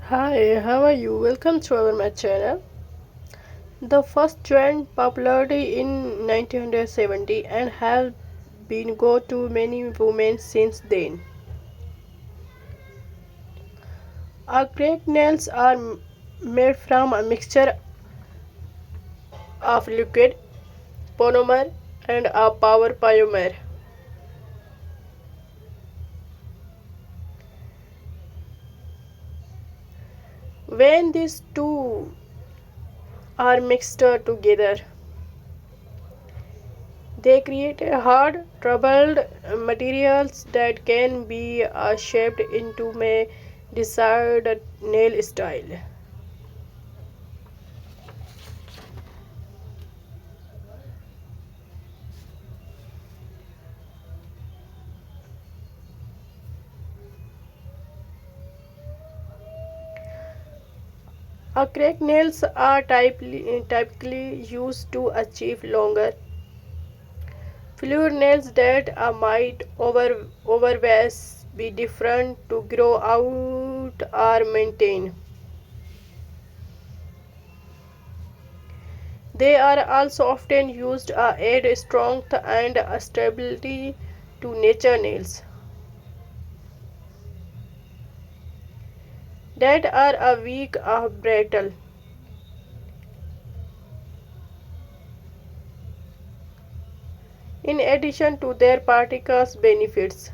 Hi, how are you? Welcome to my channel. The first joined popularity in 1970 and have been go to many women since then. Acrylic nails are made from a mixture of liquid, polymer, and a power polymer. When these two are mixed together, they create a hard, troubled materials that can be shaped into a desired nail style. Acrylic nails are typically used to achieve longer, fluid nails that might otherwise be different to grow out or maintain. They are also often used to add strength and stability to nature nails that are weak or brittle. In addition to their particles benefits,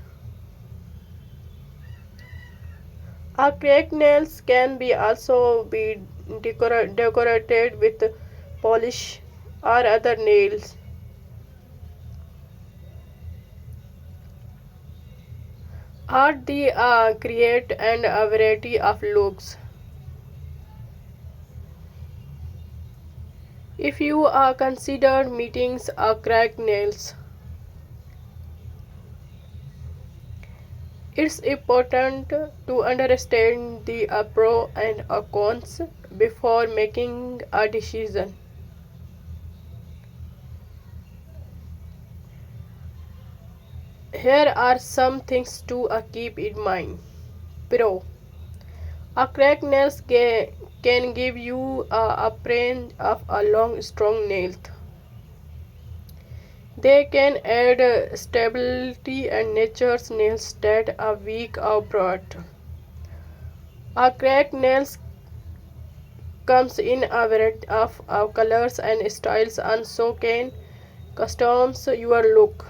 acrylic nails can be also be decorated with polish or other nails art the create and a variety of looks. If you are considered meetings acrylic nails, it's important to understand the pro and cons before making a decision. Here are some things to keep in mind. Pro: acrylic nails can give you a range of a long, strong nails. They can add stability and nature's nails that are weak or broad. Acrylic nails comes in a variety of colors and styles and so can customize your look.